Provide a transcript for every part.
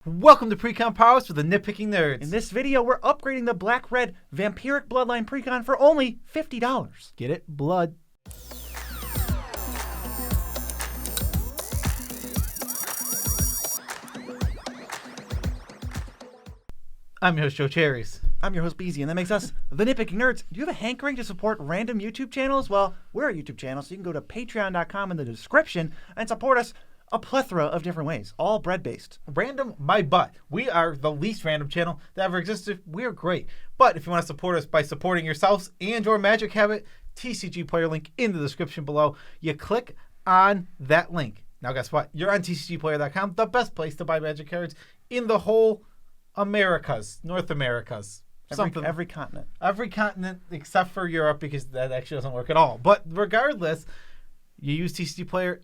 Welcome to Precon Powers with the Nitpicking Nerds. In this video, we're upgrading the black-red Vampiric Bloodline Precon for only $50. Get it? Blood. I'm your host, Joe Cherries. I'm your host, Beezy, and that makes us the Nitpicking Nerds. Do you have a hankering to support random YouTube channels? Well, we're a YouTube channel, so you can go to patreon.com in the description and support us a plethora of different ways, all bread-based. Random my butt. We are the least random channel that ever existed. We're great. But if you want to support us by supporting yourselves and your Magic Habit, TCG player link in the description below. You click on that link. Now guess what? You're on TCGplayer.com, the best place to buy Magic cards in the whole Americas, North Americas. Every continent. Every continent except for Europe, because that actually doesn't work at all. But regardless, you use TCG Player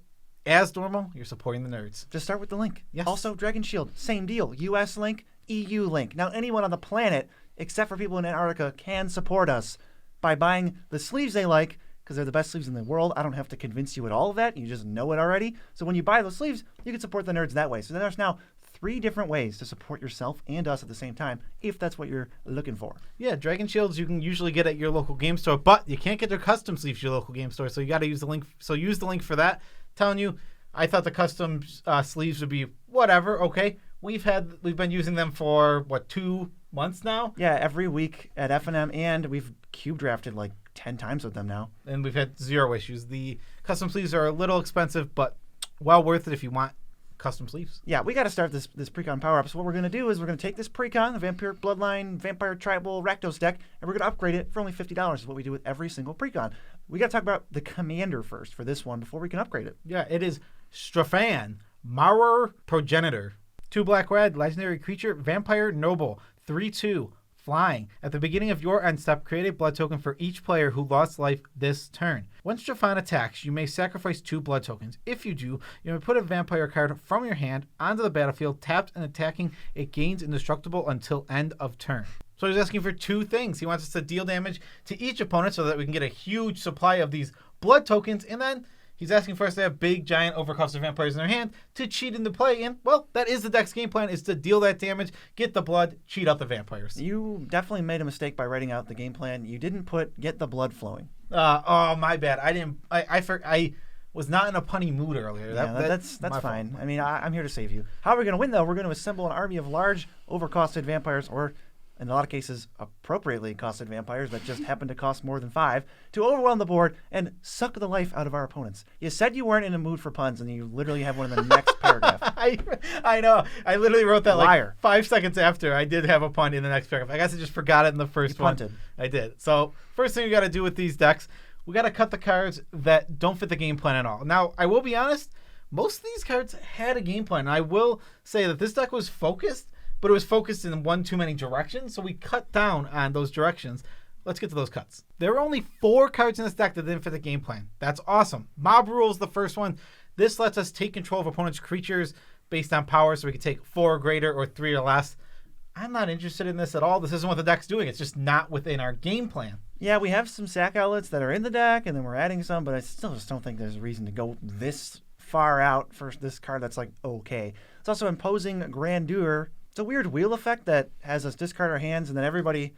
as normal, you're supporting the nerds. Just start with the link. Yes. Also, Dragon Shield, same deal. US link, EU link. Now, anyone on the planet, except for people in Antarctica, can support us by buying the sleeves they like, because they're the best sleeves in the world. I don't have to convince you at all of that. You just know it already. So when you buy those sleeves, you can support the nerds that way. So there's now 3 different ways to support yourself and us at the same time, if that's what you're looking for. Yeah, Dragon Shields you can usually get at your local game store, but you can't get their custom sleeves at your local game store, so you got to use the link. So use the link for that. Telling you, I thought the custom sleeves would be whatever. Okay, we've been using them for what, 2 months now? Yeah, every week at F&M, and we've cube drafted like 10 times with them now. And we've had 0 issues. The custom sleeves are a little expensive, but well worth it if you want custom sleeves. Yeah, we got to start this Precon power up. So what we're going to do is we're going to take this Precon, the Vampiric Bloodline VampireTribal Rakdos deck, and we're going to upgrade it for only $50. Is what we do with every single Precon. We got to talk about the commander first for this one before we can upgrade it. Yeah, it is Strafan, Maurer Progenitor. 2 black-red, legendary creature, Vampire Noble, 3/2. Flying. At the beginning of your end step, create a blood token for each player who lost life this turn. When Strafan attacks, you may sacrifice 2 blood tokens. If you do, you may put a vampire card from your hand onto the battlefield, tapped and attacking. It gains indestructible until end of turn. So he's asking for 2 things. He wants us to deal damage to each opponent so that we can get a huge supply of these blood tokens, and then he's asking for us to have big, giant, overcosted vampires in their hand to cheat into play. And, well, that is the deck's game plan, is to deal that damage, get the blood, cheat out the vampires. You definitely made a mistake by writing out the game plan. You didn't put get the blood flowing. Oh, my bad. I was not in a punny mood earlier. That's fine. Fault. I mean, I'm here to save you. How are we going to win, though? We're going to assemble an army of large, overcosted vampires, or in a lot of cases, appropriately costed vampires that just happen to cost more than 5, to overwhelm the board and suck the life out of our opponents. You said you weren't in a mood for puns, and you literally have one in the next paragraph. I know. I literally wrote that Liar. like 5 seconds after I did have a pun in the next paragraph. I guess I just forgot it in the first one. Punted. I did. So first thing we got to do with these decks, we got to cut the cards that don't fit the game plan at all. Now, I will be honest, most of these cards had a game plan. I will say that this deck was focused, but it was focused in one too many directions, so we cut down on those directions. Let's get to those cuts. There are only 4 cards in this deck that didn't fit the game plan. That's awesome. Mob Rule is the first one. This lets us take control of opponents' creatures based on power, so we can take 4 or greater or 3 or less. I'm not interested in this at all. This isn't what the deck's doing. It's just not within our game plan. Yeah, we have some sack outlets that are in the deck, and then we're adding some, but I still just don't think there's a reason to go this far out for this card that's like, okay. It's also imposing grandeur. It's a weird wheel effect that has us discard our hands, and then everybody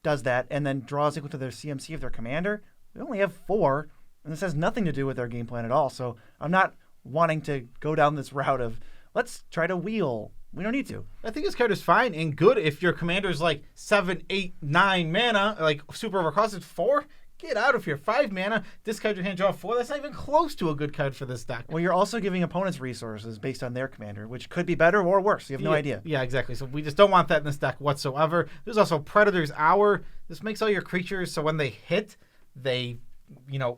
does that and then draws equal to their CMC of their commander. We only have 4, and this has nothing to do with our game plan at all. So I'm not wanting to go down this route of let's try to wheel. We don't need to. I think this card is fine and good if your commander's like 7, 8, 9 mana, like super overcosted. 4, get out of here. 5 mana, discard your hand, draw 4. That's not even close to a good card for this deck. Well, you're also giving opponents resources based on their commander, which could be better or worse. You have no idea. Yeah, exactly. So we just don't want that in this deck whatsoever. There's also Predator's Hour. This makes all your creatures so when they hit, they,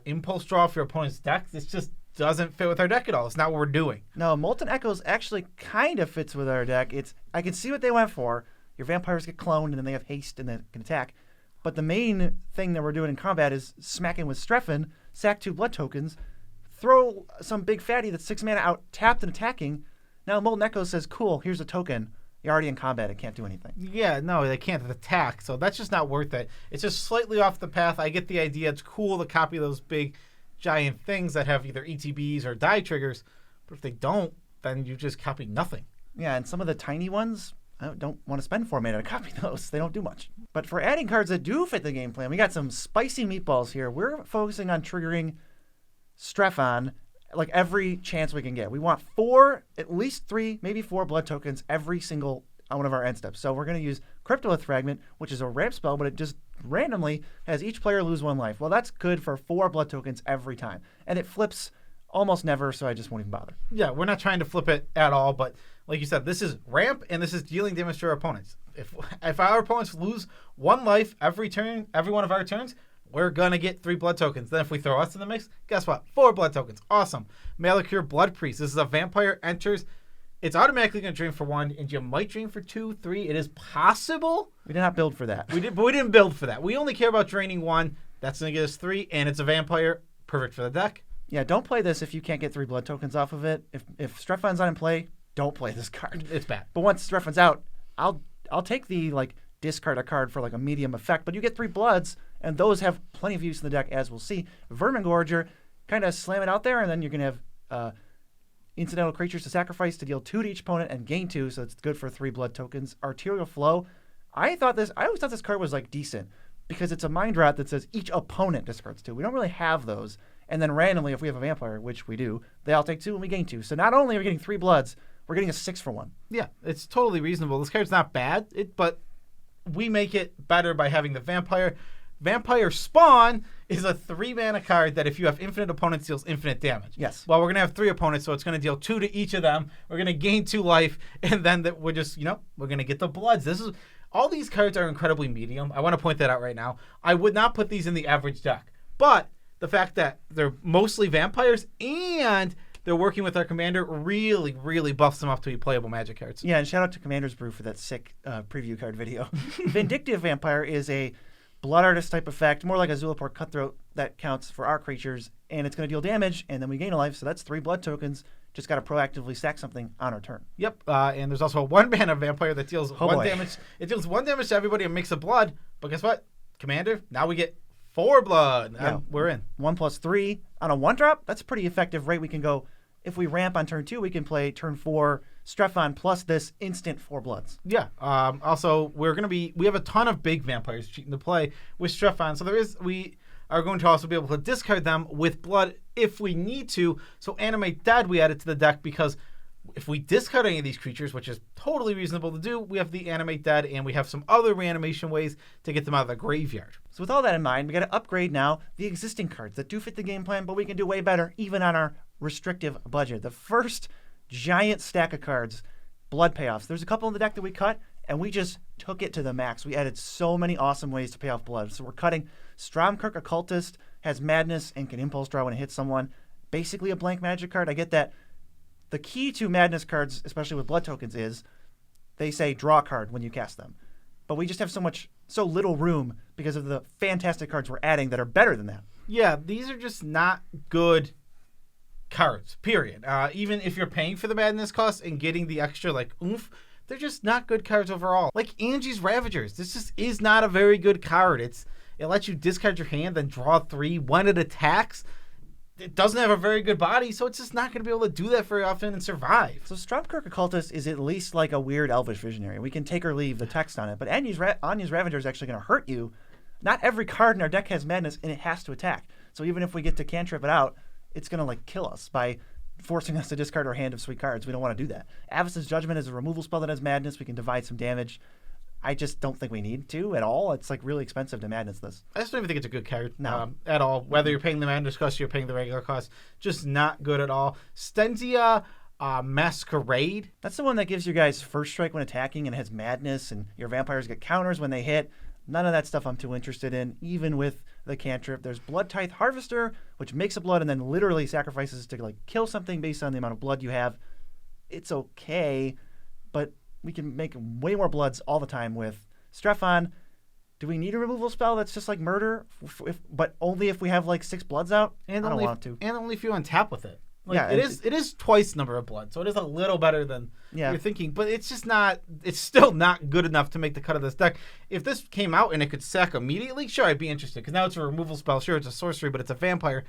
impulse draw off your opponent's deck. This just doesn't fit with our deck at all. It's not what we're doing. No, Molten Echoes actually kind of fits with our deck. I can see what they went for. Your vampires get cloned, and then they have haste, and they can attack. But the main thing that we're doing in combat is smacking with Strefan, sack 2 blood tokens, throw some big fatty that's 6 mana out, tapped and attacking. Now Molten Echo says, cool, here's a token. You're already in combat. It can't do anything. Yeah, no, they can't attack. So that's just not worth it. It's just slightly off the path. I get the idea. It's cool to copy those big, giant things that have either ETBs or die triggers. But if they don't, then you just copy nothing. Yeah, and some of the tiny ones, I don't want to spend 4 mana to copy those. They don't do much. But for adding cards that do fit the game plan, we got some spicy meatballs here. We're focusing on triggering Strefan like every chance we can get. We want 4, at least 3, maybe 4 blood tokens every single one of our end steps. So we're going to use Cryptolith Fragment, which is a ramp spell, but it just randomly has each player lose 1 life. Well, that's good for 4 blood tokens every time. And it flips almost never, so I just won't even bother. Yeah, we're not trying to flip it at all, but like you said, this is ramp, and this is dealing damage to our opponents. If our opponents lose 1 life every turn, every one of our turns, we're going to get 3 blood tokens. Then if we throw us in the mix, guess what? 4 blood tokens. Awesome. Malakir Blood Priest. This is a vampire enters. It's automatically going to drain for 1, and you might drain for 2, 3. It is possible. We did not build for that. But we didn't build for that. We only care about draining 1. That's going to get us 3, and it's a vampire. Perfect for the deck. Yeah, don't play this if you can't get 3 blood tokens off of it. If Strefan's not in play, don't play this card. It's bad. But once Strefan's out, I'll take the discard a card for a medium effect, but you get 3 bloods, and those have plenty of use in the deck, as we'll see. Vermingorger, kind of slam it out there, and then you're going to have incidental creatures to sacrifice to deal 2 to each opponent and gain 2, so it's good for 3 blood tokens. Arterial Flow, I always thought this card was decent, because it's a mind rot that says each opponent discards 2. We don't really have those. And then randomly, if we have a vampire, which we do, they all take 2 and we gain 2. So not only are we getting 3 bloods, we're getting a 6 for 1. Yeah, it's totally reasonable. This card's not bad, but we make it better by having the vampire. Vampire Spawn is a 3-mana card that if you have infinite opponents, deals infinite damage. Yes. Well, we're going to have 3 opponents, so it's going to deal 2 to each of them. We're going to gain 2 life, and then we're just, we're going to get the bloods. All these cards are incredibly medium. I want to point that out right now. I would not put these in the average deck, but the fact that they're mostly vampires and they're working with our commander really, really buffs them up to be playable Magic cards. Yeah, and shout out to Commander's Brew for that sick preview card video. Vindictive Vampire is a Blood Artist type effect, more like a Zulaport Cutthroat that counts for our creatures, and it's going to deal damage, and then we gain a life, so that's 3 blood tokens. Just got to proactively stack something on our turn. Yep, and there's also a 1-mana vampire that deals 1 damage. It deals 1 damage to everybody and makes a blood, but guess what? Commander, now we get 4 blood. Yeah. We're in. 1+3 on a 1-drop. That's a pretty effective rate. We can go, if we ramp on turn 2, we can play turn 4 Strefan plus this instant 4 bloods. Yeah. Also, we have a ton of big vampires cheating to play with Strefan. So we are going to also be able to discard them with blood if we need to. So Animate Dead we added to the deck because if we discard any of these creatures, which is totally reasonable to do, we have the Animate Dead, and we have some other reanimation ways to get them out of the graveyard. So with all that in mind, we got to upgrade now the existing cards that do fit the game plan, but we can do way better even on our restrictive budget. The first giant stack of cards, Blood Payoffs. There's a couple in the deck that we cut, and we just took it to the max. We added so many awesome ways to pay off blood. So we're cutting Stromkirk Occultist, has Madness, and can Impulse Draw when it hits someone. Basically a blank magic card. I get that. The key to Madness cards, especially with blood tokens, is they say draw a card when you cast them. But we just have so little room because of the fantastic cards we're adding that are better than that. Yeah, these are just not good cards, period. Even if you're paying for the Madness cost and getting the extra oomph, they're just not good cards overall. Like Angie's Ravagers. This just is not a very good card. It lets you discard your hand, then draw 3 when it attacks. It doesn't have a very good body, so it's just not going to be able to do that very often and survive. So Stromkirk Occultist is at least like a weird Elvish Visionary. We can take or leave the text on it, but Anya's Ravager is actually going to hurt you. Not every card in our deck has Madness, and it has to attack. So even if we get to cantrip it out, it's going to kill us by forcing us to discard our hand of sweet cards. We don't want to do that. Avacyn's Judgment is a removal spell that has Madness. We can divide some damage. I just don't think we need to at all. It's really expensive to Madness this. I just don't even think it's a good card at all. Whether you're paying the Madness cost or you're paying the regular cost, just not good at all. Stenzia Masquerade. That's the one that gives you guys first strike when attacking and has Madness, and your vampires get counters when they hit. None of that stuff I'm too interested in, even with the cantrip. There's Blood Tithe Harvester, which makes a blood and then literally sacrifices to kill something based on the amount of blood you have. It's okay, but we can make way more bloods all the time with Strefan. Do we need a removal spell that's just like murder, but only if we have 6 bloods out? And I don't want to. And only if you untap with it. It is twice number of blood, so it is a little better than you're thinking, but it's still not good enough to make the cut of this deck. If this came out and it could sack immediately, sure, I'd be interested, because now it's a removal spell. Sure, it's a sorcery, but it's a vampire.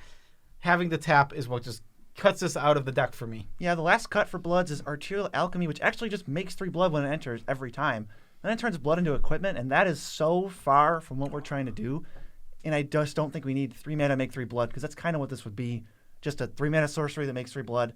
Having the tap is what just cuts this out of the deck for me. Yeah, the last cut for bloods is Arterial Alchemy, which actually just makes 3 blood when it enters every time. Then it turns blood into equipment, and that is so far from what we're trying to do. And I just don't think we need 3 mana to make 3 blood, because that's kind of what this would be. Just a 3 mana sorcery that makes 3 blood.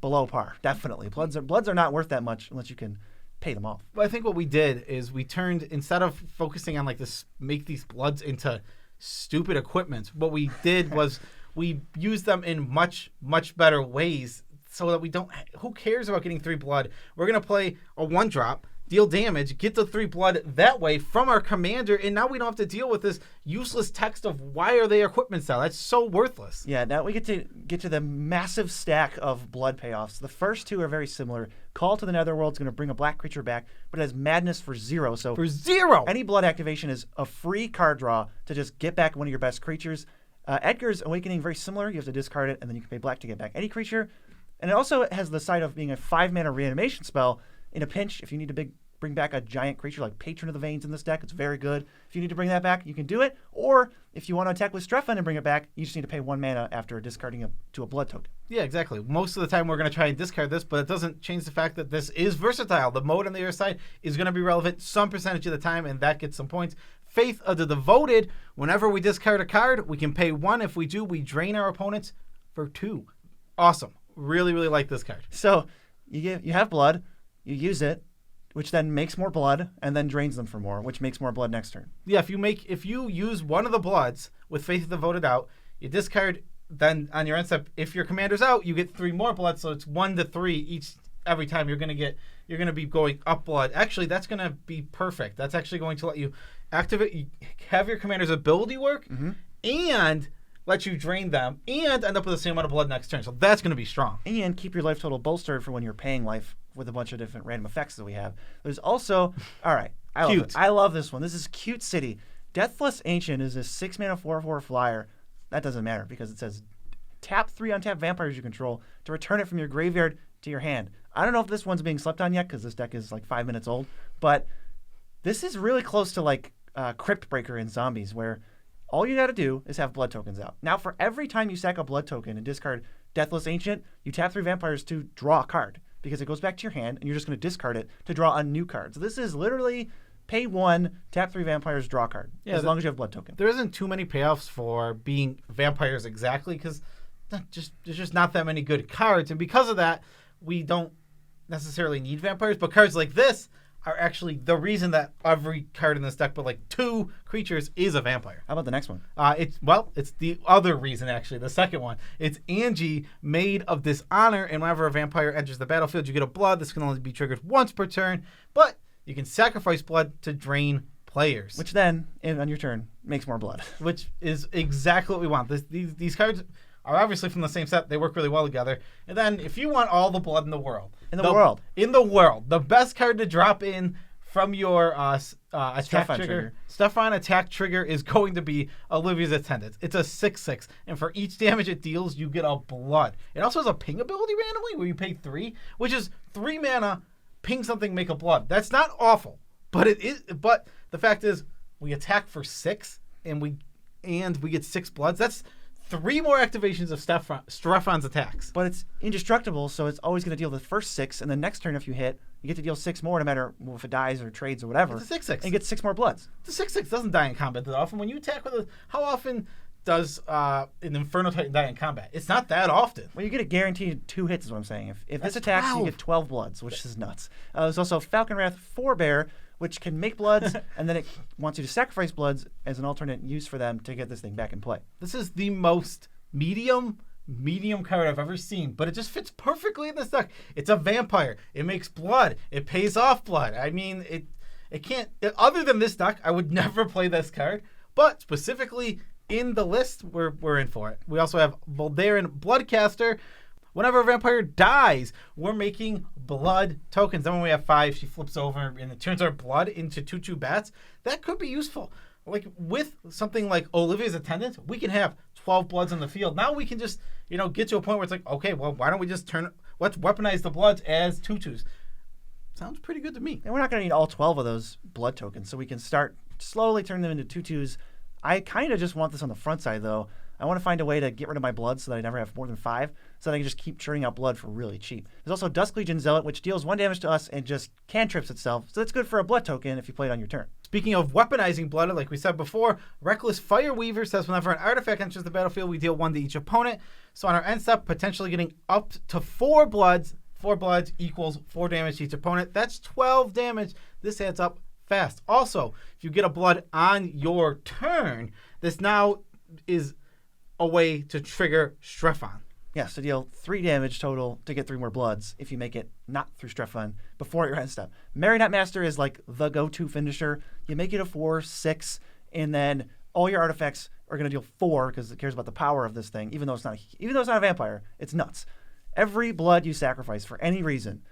Below par, definitely. Bloods are not worth that much unless you can pay them off. Well, I think what we did is we turned, instead of focusing on like this, make these bloods into stupid equipment, what we did was we used them in much, much better ways so that we don't, who cares about getting 3 blood? We're going to play a 1-drop, deal damage, get the 3 blood that way from our commander, and now we don't have to deal with this useless text of why are they equipment style. That's so worthless. Yeah, now we get to the massive stack of blood payoffs. The first 2 are very similar. Call to the Netherworld is going to bring a black creature back, but it has madness for 0. So for 0, any blood activation is a free card draw to just get back one of your best creatures. Edgar's Awakening, very similar. You have to discard it, and then you can pay black to get back any creature. And it also has the side of being a 5-mana reanimation spell. In a pinch, if you need to bring back a giant creature like Patron of the Veins in this deck, it's very good. If you need to bring that back, you can do it. Or if you want to attack with Strefan and bring it back, you just need to pay 1 mana after discarding it to a blood token. Yeah, exactly. Most of the time we're going to try and discard this, but it doesn't change the fact that this is versatile. The mode on the other side is going to be relevant some percentage of the time, and that gets some points. Faith of the Devoted, whenever we discard a card, we can pay 1. If we do, we drain our opponents for 2. Awesome. Really, really like this card. So you have blood, you use it, which then makes more blood and then drains them for more, which makes more blood next turn. Yeah, if you use one of the bloods with Faith of the Devoted out, you discard, then on your end step, if your commander's out, you get 3 more blood, so it's 1 to 3 every time you're gonna be going up blood. Actually, that's gonna be perfect. That's actually going to let you activate, have your commander's ability work, and let you drain them, and end up with the same amount of blood next turn. So that's gonna be strong. And keep your life total bolstered for when you're paying life with a bunch of different random effects that we have. There's also, all right, I love this one. This is Cute City. Deathless Ancient is a 6-mana 4/4 flyer. That doesn't matter because it says tap 3 untapped vampires you control to return it from your graveyard to your hand. I don't know if this one's being slept on yet because this deck is like 5 minutes old, but this is really close to like Crypt Breaker in Zombies, where all you got to do is have blood tokens out. Now, for every time you sack a blood token and discard Deathless Ancient, you tap 3 vampires to draw a card, because it goes back to your hand, and you're just going to discard it to draw a new card. So this is literally pay 1, tap 3 vampires, draw a card, as long as you have blood token. There isn't too many payoffs for being vampires exactly, because there's just not that many good cards, and because of that, we don't necessarily need vampires, but cards like this are actually the reason that every card in this deck, but like 2 creatures, is a vampire. How about the next one? It's the other reason, actually, the second one. It's Angie, Maid of Dishonor, and whenever a vampire enters the battlefield, you get a blood. This can only be triggered once per turn, but you can sacrifice blood to drain players. Which then, on your turn, makes more blood. Which is exactly what we want. These cards are obviously from the same set. They work really well together. And then if you want all the blood in the world. The best card to drop in from your attack trigger. Stefan attack trigger is going to be Olivia's Attendant. It's a 6/6. And for each damage it deals, you get a blood. It also has a ping ability randomly where you pay 3, which is 3 mana, ping something, make a blood. That's not awful. But it is. But the fact is, we attack for 6 and we get 6 bloods. That's 3 more activations of Stefan's attacks. But it's indestructible, so it's always going to deal the first 6, and then next turn if you hit, you get to deal 6 more no matter if it dies or trades or whatever. It's a 6/6. And you get 6 more bloods. The 6/6 doesn't die in combat that often. When you attack with how often does an Inferno Titan die in combat? It's not that often. Well, you get a guaranteed 2 hits is what I'm saying. If this attacks, 12. you get 12 bloods, which is nuts. There's also Falcon Wrath Forebear, which can make bloods, and then it wants you to sacrifice bloods as an alternate use for them to get this thing back in play. This is the most medium card I've ever seen, but it just fits perfectly in this deck. It's a vampire. It makes blood. It pays off blood. I mean, it can't. Other than this deck, I would never play this card, but specifically in the list, we're in for it. We also have Voldaren Bloodcaster. Whenever a vampire dies, we're making blood tokens. Then when we have 5, she flips over and it turns our blood into 2/2 bats. That could be useful. Like with something like Olivia's Attendant, we can have 12 bloods on the field. Now we can just, get to a point where it's like, okay, well, why don't we just let's weaponize the bloods as 2/2s. Sounds pretty good to me. And we're not going to need all 12 of those blood tokens, so we can start slowly turning them into 2/2s. I kind of just want this on the front side, though. I want to find a way to get rid of my blood so that I never have more than 5, so that I can just keep churning out blood for really cheap. There's also Dusk Legion Zealot, which deals 1 damage to us and just cantrips itself, so that's good for a blood token if you play it on your turn. Speaking of weaponizing blood, like we said before, Reckless Fireweaver says whenever an artifact enters the battlefield, we deal 1 to each opponent. So on our end step, potentially getting up to 4 bloods. 4 bloods equals 4 damage to each opponent. That's 12 damage. This adds up fast. Also, if you get a blood on your turn, this now is a way to trigger Strefon. Yes, to deal 3 damage total to get 3 more bloods if you make it not through Strefon before your end step. Marionette Master is like the go-to finisher. You make it a 4/6, and then all your artifacts are going to deal 4 because it cares about the power of this thing. Even though it's not a vampire, it's nuts. Every blood you sacrifice for any reason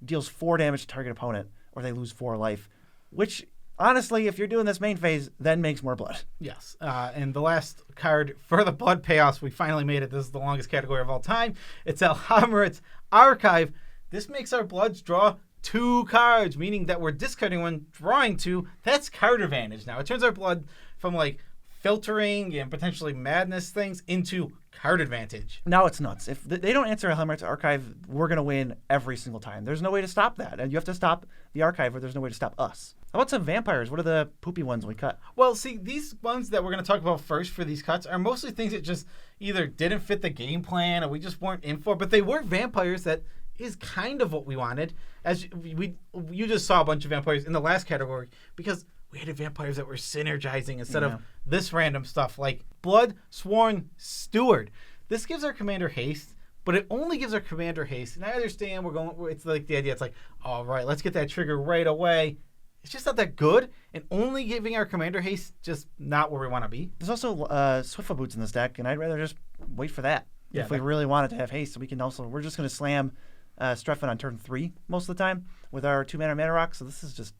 deals 4 damage to target opponent, or they lose 4 life, which honestly, if you're doing this main phase, then makes more blood. Yes. And the last card for the blood payoffs, we finally made it. This is the longest category of all time. It's Alhamrit's Archive. This makes our bloods draw 2 cards, meaning that we're discarding 1, drawing 2. That's card advantage now. It turns our blood from like filtering and potentially madness things into card advantage. Now it's nuts. If they don't answer Alhamrit's Archive, we're going to win every single time. There's no way to stop that. And you have to stop the Archive, or there's no way to stop us. How about some vampires? What are the poopy ones we cut? Well, see, these ones that we're going to talk about first for these cuts are mostly things that just either didn't fit the game plan or we just weren't in for, but they were vampires that is kind of what we wanted. As you just saw a bunch of vampires in the last category because we had vampires that were synergizing instead of this random stuff like Blood Sworn Steward. This gives our commander haste, but it only gives our commander haste. And I understand it's like the idea. It's like, all right, let's get that trigger right away. It's just not that good, and only giving our commander haste just not where we want to be. There's also Swiftfoot Boots in this deck, and I'd rather just wait for that. Yeah, if we really wanted to have haste, we're just going to slam Strefon on turn 3 most of the time with our 2-mana rock. So this is just,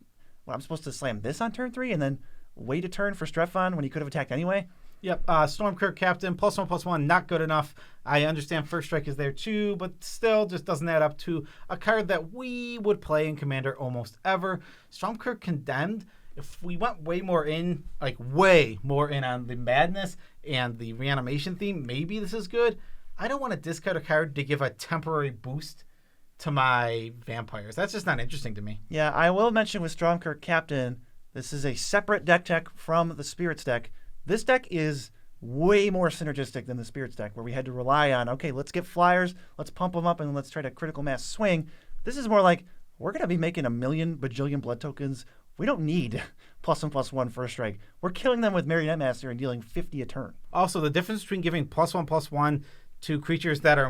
I'm supposed to slam this on turn 3 and then wait a turn for Strefon when he could have attacked anyway. Yep, Stormkirk Captain, +1/+1, not good enough. I understand First Strike is there too, but still just doesn't add up to a card that we would play in Commander almost ever. Stormkirk Condemned, if we went way more in on the madness and the reanimation theme, maybe this is good. I don't want to discard a card to give a temporary boost to my vampires. That's just not interesting to me. Yeah, I will mention with Stormkirk Captain, this is a separate deck tech from the Spirits deck. This deck is way more synergistic than the Spirits deck, where we had to rely on, okay, let's get flyers, let's pump them up, and let's try to critical mass swing. This is more like, we're going to be making 1,000,000 bajillion blood tokens. We don't need +1/+1 First Strike. We're killing them with Marionette Master and dealing 50 a turn. Also, the difference between giving +1/+1 to creatures that are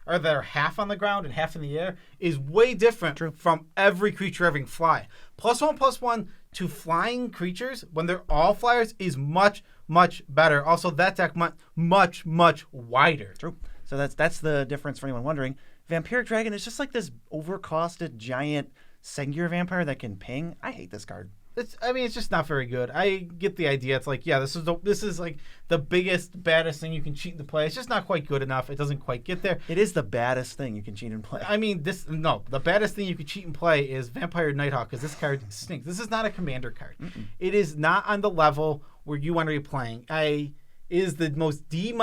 that are half on the ground and half in the air is way different from every creature having fly. +1/+1 to flying creatures when they're all flyers is much, much better. Also, that deck much, much wider. True. So that's the difference for anyone wondering. Vampiric Dragon is just like this overcosted giant Sengir vampire that can ping. I hate this card. It's just not very good. I get the idea. It's like, yeah, this is like the biggest, baddest thing you can cheat in play. It's just not quite good enough. It doesn't quite get there. It is the baddest thing you can cheat in play. The baddest thing you can cheat and play is Vampire Nighthawk because this card stinks. This is not a commander card. It is not on the level where you want to be playing. It is the most D-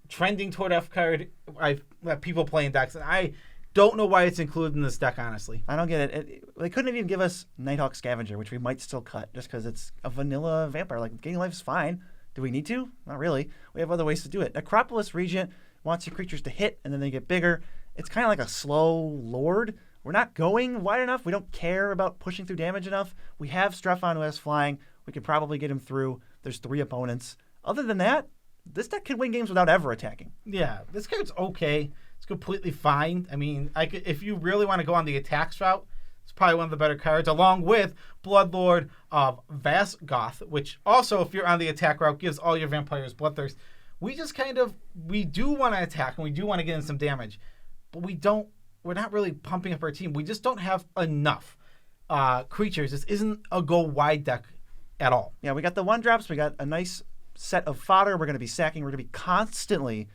trending toward F card that people play in decks, and I don't know why it's included in this deck, honestly. I don't get it. They couldn't even give us Nighthawk Scavenger, which we might still cut just because it's a vanilla vampire. Like, Gaining Life is fine. Do we need to? Not really. We have other ways to do it. Necropolis Regent wants your creatures to hit, and then they get bigger. It's kind of like a slow lord. We're not going wide enough. We don't care about pushing through damage enough. We have Strefon who has flying. We could probably get him through. There's 3 opponents. Other than that, this deck can win games without ever attacking. Yeah, this card's okay. It's completely fine. I mean, if you really want to go on the attacks route, it's probably one of the better cards, along with Bloodlord of Vasgoth, which also, if you're on the attack route, gives all your vampires Bloodthirst. We do want to attack, and we do want to get in some damage, but we're not really pumping up our team. We just don't have enough creatures. This isn't a go wide deck at all. Yeah, we got the 1-drops. We got a nice set of fodder. We're going to be sacking. We're going to be constantly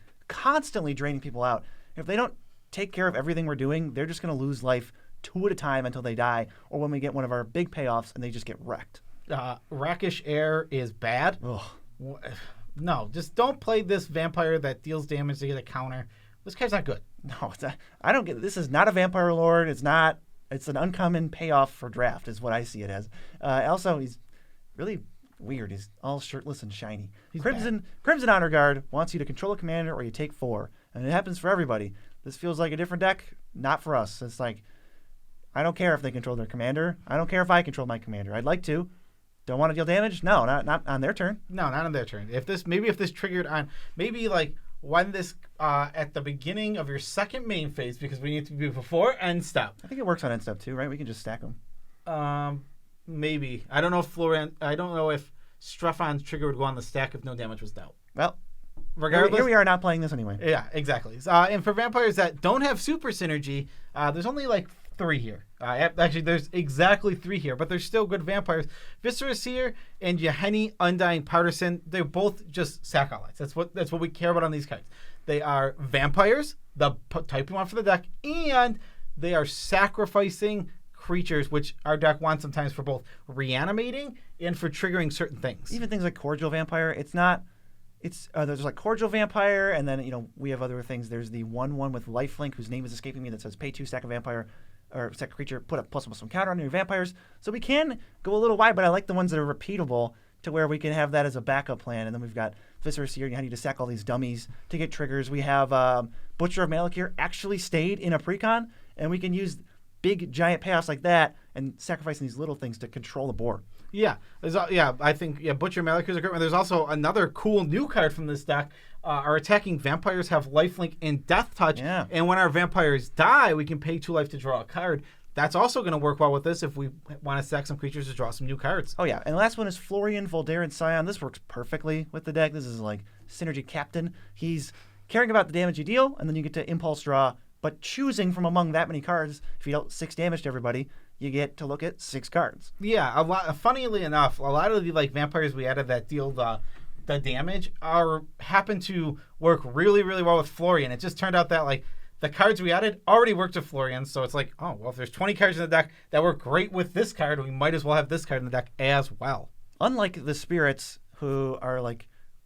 draining people out. If they don't take care of everything we're doing, they're just going to lose life 2 at a time until they die, or when we get one of our big payoffs and they just get wrecked. Rakish Air is bad. Ugh. No, just don't play this vampire that deals damage to get a counter. This card's not good. No, I don't get. This is not a vampire lord. It's not. It's an uncommon payoff for draft, is what I see it as. Also, he's really weird. He's all shirtless and shiny. Crimson Honor Guard wants you to control a commander or you take 4, and it happens for everybody. This feels like a different deck. Not for us. It's like, I don't care if they control their commander. I don't care if I control my commander. I'd like to. Don't want to deal damage? No, not on their turn. No, not on their turn. If this triggered on like when this at the beginning of your second main phase, because we need to be before end step. I think it works on end step too, right? We can just stack them. Maybe. I don't know if Strefan's trigger would go on the stack if no damage was dealt. Well, regardless, here we are not playing this anyway. Yeah, exactly. And for vampires that don't have super synergy, there's only like 3 here. Actually, there's exactly 3 here, but they're still good vampires. Viscera Seer and Yeheni Undying Partisan, they're both just sack allies. That's what we care about on these cards. They are vampires, the type we want for the deck, and they are sacrificing creatures, which our deck wants sometimes for both reanimating and for triggering certain things. Even things like Cordial Vampire, it's not. There's like Cordial Vampire, and then we have other things. There's the 1/1 with Lifelink, whose name is escaping me, that says pay 2, sack a vampire, or sack a creature, put a +1/+1 counter on your vampires. So we can go a little wide, but I like the ones that are repeatable to where we can have that as a backup plan. And then we've got Viscera Seer, you need to sack all these dummies to get triggers. We have Butcher of Malakir actually stayed in a Precon, and we can use big giant payoffs like that and sacrificing these little things to control the board. Yeah, I think Butcher Malakir is a great one. There's also another cool new card from this deck. Our attacking vampires have lifelink and death touch, and when our vampires die, we can pay 2 life to draw a card. That's also going to work well with this if we want to stack some creatures to draw some new cards. Oh yeah, and the last one is Florian Voldaren Scion. This works perfectly with the deck. This is like Synergy Captain. He's caring about the damage you deal, and then you get to impulse draw. But choosing from among that many cards, if you dealt 6 damage to everybody, you get to look at 6 cards. Yeah, funnily enough, a lot of the vampires we added that deal the damage happen to work really, really well with Florian. It just turned out that the cards we added already worked with Florian, so it's like, oh well, if there's 20 cards in the deck that work great with this card, we might as well have this card in the deck as well. Unlike the spirits who are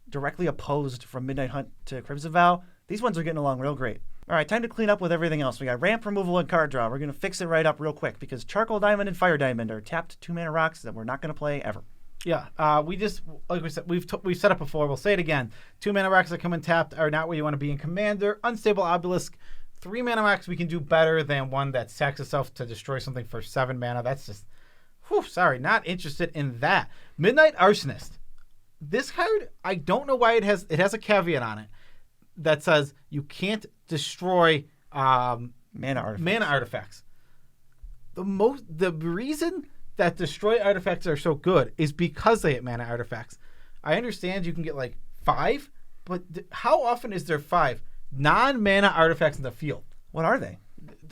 directly opposed from Midnight Hunt to Crimson Vow, these ones are getting along real great. All right, time to clean up with everything else. We got ramp removal and card draw. We're going to fix it right up real quick because Charcoal Diamond and Fire Diamond are tapped 2-mana rocks that we're not going to play ever. Yeah, we just, like we said, we've said it before. We'll say it again. 2-mana rocks that come in tapped are not where you want to be in Commander. Unstable Obelisk, 3-mana rocks we can do better than one that sacks itself to destroy something for 7 mana. That's just, not interested in that. Midnight Arsonist. This card, I don't know why it has a caveat on it that says you can't destroy mana artifacts. The reason that destroy artifacts are so good is because they hit mana artifacts. I understand you can get 5, but how often is there 5 non-mana artifacts in the field? What are they?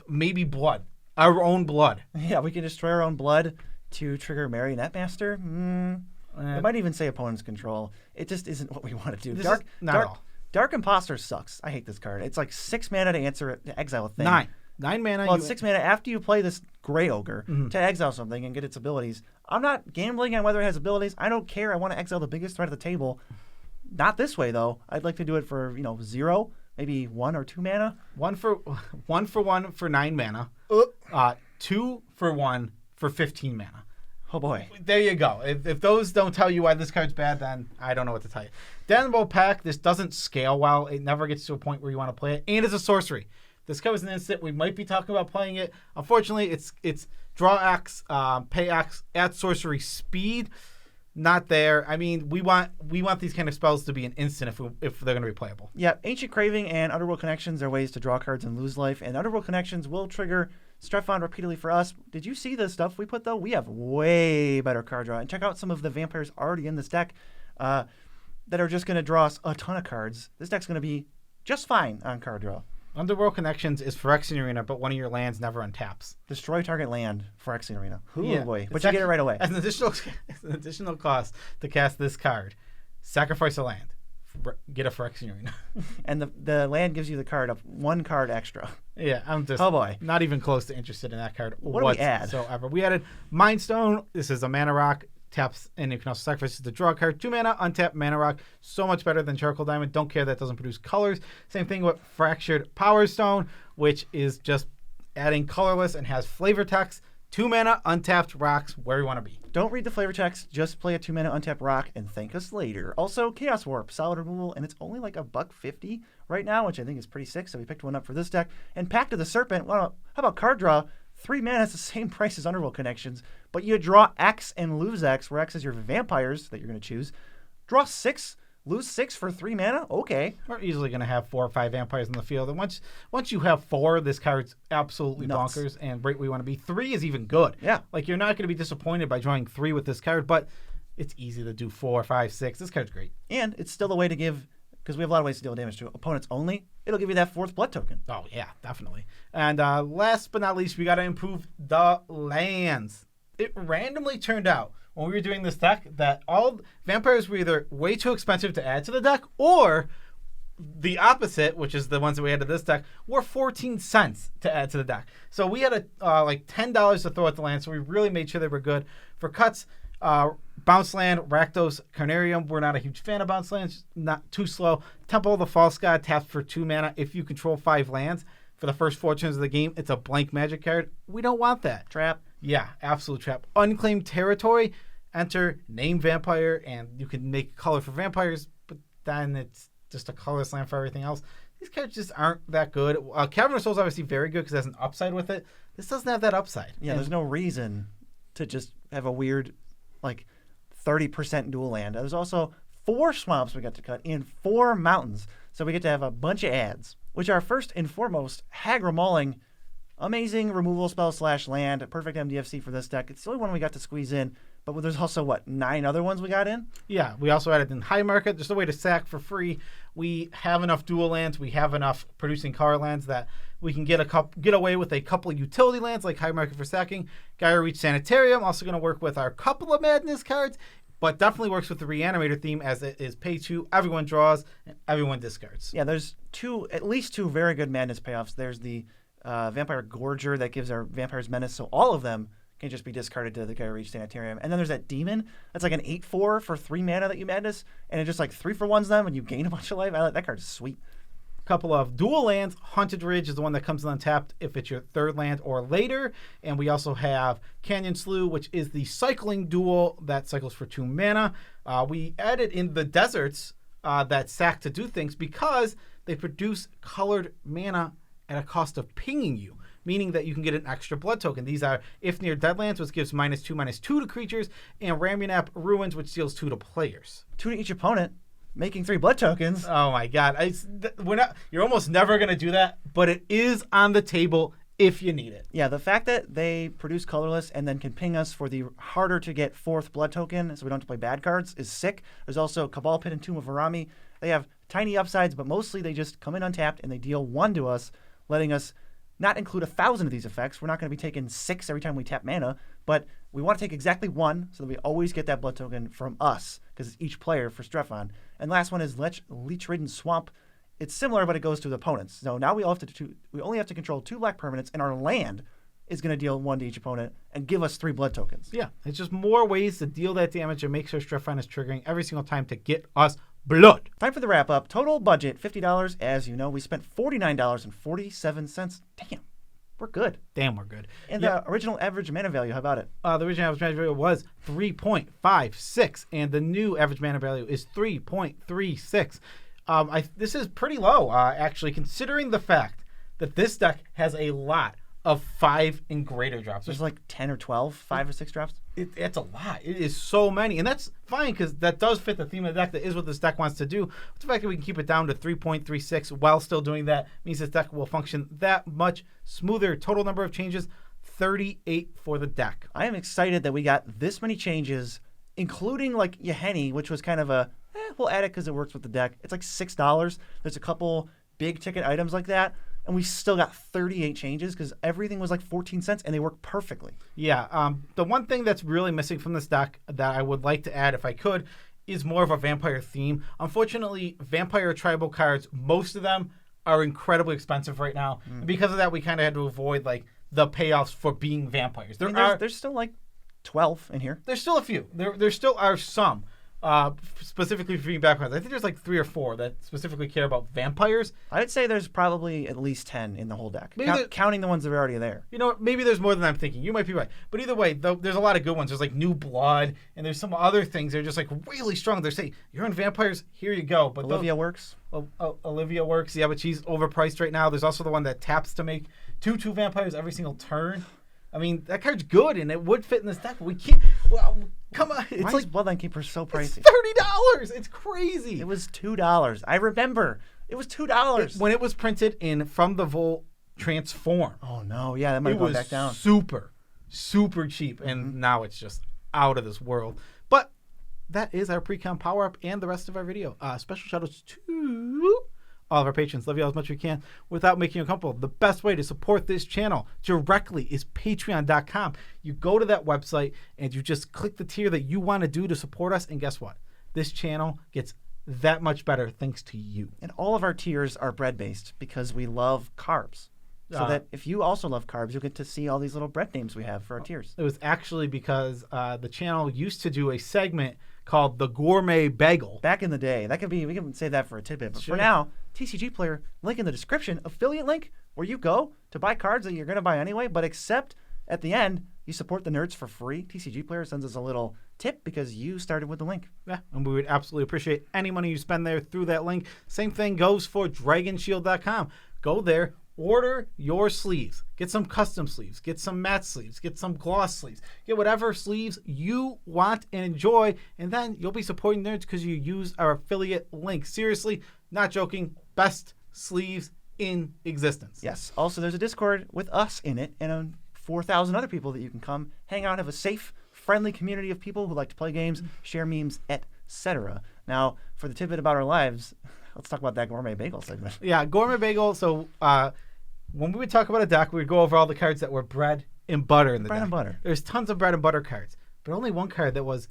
Maybe blood. Our own blood. Yeah, we can destroy our own blood to trigger Marionette Master. It might even say opponent's control. It just isn't what we want to do. Not at all. Dark Imposter sucks. I hate this card. It's 6 mana to exile a thing. 9 mana. Well, it's 6 mana after you play this Grey Ogre to exile something and get its abilities. I'm not gambling on whether it has abilities. I don't care. I want to exile the biggest threat at the table. Not this way, though. I'd like to do it for 0, maybe 1 or 2 mana. 1 for 1 for 9 mana. 2 for 1 for 15 mana. Oh boy. There you go. If those don't tell you why this card's bad, then I don't know what to tell you. Damnable Pack, this doesn't scale well. It never gets to a point where you want to play it. And it's a sorcery. This card is an instant. We might be talking about playing it. Unfortunately, it's draw X, pay X at sorcery speed. Not there. I mean, we want these kind of spells to be an instant if they're going to be playable. Yeah, Ancient Craving and Underworld Connections are ways to draw cards and lose life. And Underworld Connections will trigger Strefon repeatedly for us. Did you see the stuff we put, though? We have way better card draw. And check out some of the vampires already in this deck that are just going to draw us a ton of cards. This deck's going to be just fine on card draw. Underworld Connections is Phyrexian Arena, but one of your lands never untaps. Destroy target land, Phyrexian Arena. Yeah. Boy. But you get it right away. As an additional cost to cast this card, sacrifice a land. Get a Phyrexian Arena. And the land gives you the card of 1 card extra. Yeah, I'm just not even close to interested in that card what do we add? whatsoever. We added Mind Stone. This is a mana rock. taps, and you can also sacrifice it to draw a card. 2 mana, untap, mana rock. So much better than Charcoal Diamond. Don't care that doesn't produce colors. Same thing with Fractured Power Stone, which is just adding colorless and has flavor text. 2 mana, untapped rocks, where you want to be. Don't read the flavor text. Just play a 2 mana untapped rock and thank us later. Also, Chaos Warp, solid removal, and it's only like $1.50 right now, which I think is pretty sick. So we picked one up for this deck. And Pact of the Serpent. Well, how about card draw? 3 mana is the same price as Underworld Connections, but you draw X and lose X, where X is your vampires that you're going to choose. Draw 6, lose 6 for 3 mana? Okay. We're easily going to have 4 or 5 vampires in the field. And once you have 4, this card's absolutely Nuts. bonkers and right where you want to be. 3 is even good. Yeah. Like, you're not going to be disappointed by drawing 3 with this card, but it's easy to do 4, 5, 6. This card's great. And it's still a way to give, because we have a lot of ways to deal damage to opponents only, it'll give you that 4th blood token. Oh, yeah, definitely. And last but not least, we got to improve the lands. It randomly turned out when we were doing this deck that all vampires were either way too expensive to add to the deck, or the opposite, which is the ones that we had to this deck, were 14 cents to add to the deck. So we had like $10 to throw at the land, so we really made sure they were good. For cuts, Bounce Land, Rakdos, Carnarium. We're not a huge fan of Bounce Lands, not too slow. Temple of the False God, taps for 2 mana. If you control 5 lands for the first 4 turns of the game, it's a blank magic card. We don't want that. Trap. Yeah, absolute trap. Unclaimed Territory, enter, name vampire, and you can make color for vampires, but then it's just a colorless land for everything else. These cards just aren't that good. Cavern of Souls obviously very good because it has an upside with it. This doesn't have that upside. Yeah, there's no reason to just have a weird, like, 30% dual land. There's also 4 swamps we got to cut and 4 mountains. So we get to have a bunch of ads, which are first and foremost Hagra Mauling. Amazing removal spell / land. Perfect MDFC for this deck. It's the only one we got to squeeze in. But there's also, 9 other ones we got in? Yeah, we also added in High Market. There's a way to sack for free. We have enough dual lands. We have enough producing color lands that we can get away with a couple of utility lands like High Market for sacking. Gaia Reach Sanitarium, also going to work with our couple of Madness cards, but definitely works with the Reanimator theme as it is pay 2, everyone draws, and everyone discards. Yeah, there's at least 2 very good Madness payoffs. There's the Vampire Gorger that gives our Vampires Menace, so all of them can just be discarded to the Gaia Reach Sanitarium. And then there's that Demon that's like an 8/4 for 3 mana that you Madness, and it just like 3-for-1s them and you gain a bunch of life. That card is sweet. Couple of dual lands. Haunted Ridge is the one that comes in untapped if it's your 3rd land or later. And we also have Canyon Slough, which is the cycling dual that cycles for 2 mana. We added in the deserts that sack to do things because they produce colored mana at a cost of pinging you, meaning that you can get an extra blood token. These are If Near Deadlands, which gives -2/-2 to creatures, and Ramunap Ruins, which deals 2 to players. 2 to each opponent, making 3 blood tokens. Oh my god. You're almost never going to do that, but it is on the table if you need it. Yeah, the fact that they produce colorless and then can ping us for the harder to get 4th blood token so we don't have to play bad cards is sick. There's also Cabal Pit and Tomb of Arami. They have tiny upsides, but mostly they just come in untapped and they deal 1 to us, letting us not include 1,000 of these effects. We're not going to be taking 6 every time we tap mana, but we want to take exactly 1 so that we always get that blood token from us because it's each player for Strephon. And last one is Leech-Ridden Swamp. It's similar, but it goes to the opponents. So now we only have to control 2 black permanents, and our land is going to deal 1 to each opponent and give us 3 blood tokens. Yeah, it's just more ways to deal that damage and make sure Strephon is triggering every single time to get us blood. Time for the wrap up. Total budget $50. As you know, we spent $49.47. Damn, we're good. Damn, we're good. And the original average mana value, how about it? The original average mana value was 3.56, and the new average mana value is 3.36. This is pretty low, actually, considering the fact that this deck has a lot of 5 and greater drops. There's like 10 or 12, 5 or 6 drops. It's a lot. It is so many. And that's fine because that does fit the theme of the deck. That is what this deck wants to do. But the fact that we can keep it down to 3.36 while still doing that means this deck will function that much smoother. Total number of changes, 38 for the deck. I am excited that we got this many changes, including like Yahenni, which was kind of a, we'll add it because it works with the deck. It's like $6. There's a couple big ticket items like that. And we still got 38 changes because everything was like 14 cents and they work perfectly. Yeah. The one thing that's really missing from this deck that I would like to add if I could is more of a vampire theme. Unfortunately, VampireTribal cards, most of them are incredibly expensive right now. And because of that, we kind of had to avoid like the payoffs for being vampires. There's still like 12 in here. There's still a few. There still are some. Specifically for backgrounds. I think there's like 3 or 4 that specifically care about vampires. I'd say there's probably at least 10 in the whole deck, Maybe counting the ones that are already there. You know what? Maybe there's more than I'm thinking. You might be right. But either way, there's a lot of good ones. There's like New Blood, and there's some other things that are just like really strong. They're saying, you're in vampires, here you go. But Olivia works. Olivia works, yeah, but she's overpriced right now. There's also the one that taps to make 2/2 vampires every single turn. I mean, that card's good, and it would fit in this deck, but we can't. Well, come on. It's Why like is Bloodline Keeper so pricey? $30. It's crazy. It was $2. I remember. It was $2. When it was printed in From the Vault Transform. Oh, no. Yeah, that might have gone back down. Super, super cheap, and now it's just out of this world. But that is our Precon power-up and the rest of our video. Special shout-outs to all of our patrons. Love you all as much as we can without making you uncomfortable. The best way to support this channel directly is patreon.com. You go to that website and you just click the tier that you want to do to support us, and guess what? This channel gets that much better thanks to you. And all of our tiers are bread-based because we love carbs. So that if you also love carbs, you'll get to see all these little bread names we have for our tiers. It was actually because the channel used to do a segment called the Gourmet Bagel. Back in the day. That could be, we can say that for a tidbit. But Sure. for now, TCG Player, link in the description, affiliate link, where you go to buy cards that you're going to buy anyway, but except at the end, you support the nerds for free. TCG Player sends us a little tip because you started with the link. Yeah, and we would absolutely appreciate any money you spend there through that link. Same thing goes for dragonshield.com. Go there, order your sleeves. Get some custom sleeves. Get some matte sleeves. Get some gloss sleeves. Get whatever sleeves you want and enjoy, and then you'll be supporting nerds because you use our affiliate link. Seriously, not joking, best sleeves in existence. Yes. Also, there's a Discord with us in it and 4,000 other people that you can come hang out, have a safe, friendly community of people who like to play games, share memes, etc. Now, for the tidbit about our lives, let's talk about that Gourmet Bagel segment. Yeah, Gourmet Bagel. So when we would talk about a deck, we would go over all the cards that were bread and butter in the deck. Bread and butter. There's tons of bread and butter cards, but only one card that was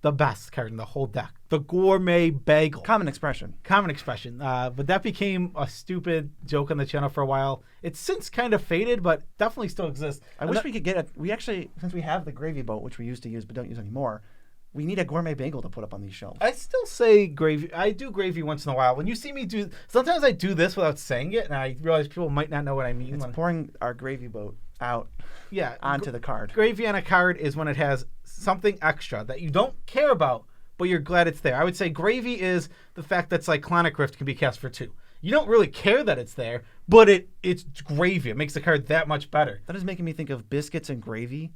the best card in the whole deck. The Gourmet Bagel. Common expression. Common expression. But that became a stupid joke on the channel for a while. It's since kind of faded, but definitely still exists. I wish we could get it. We actually, since we have the gravy boat, which we used to use but don't use anymore, we need a Gourmet Bagel to put up on these shelves. I still say gravy. I do gravy once in a while. When you see me do, sometimes I do this without saying it, and I realize people might not know what I mean. It's pouring our gravy boat out onto the card. Gravy on a card is when it has something extra that you don't care about, but you're glad it's there. I would say gravy is the fact that Cyclonic Rift can be cast for 2. You don't really care that it's there, but it's gravy. It makes the card that much better. That is making me think of biscuits and gravy.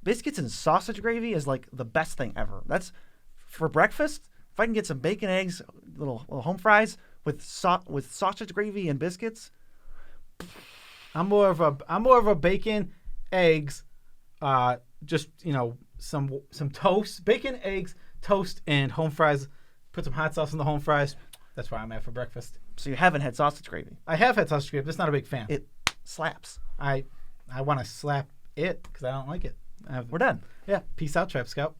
Biscuits and sausage gravy is like the best thing ever. That's for breakfast. If I can get some bacon, eggs, little home fries with sausage gravy and biscuits. I'm more of a bacon, eggs, just some toast, bacon, eggs, toast, and home fries. Put some hot sauce on the home fries. That's where I'm at for breakfast. So you haven't had sausage gravy? I have had sausage gravy. Just not a big fan. It slaps. I want to slap it because I don't like it. We're done. Yeah. Peace out, Trap Scout.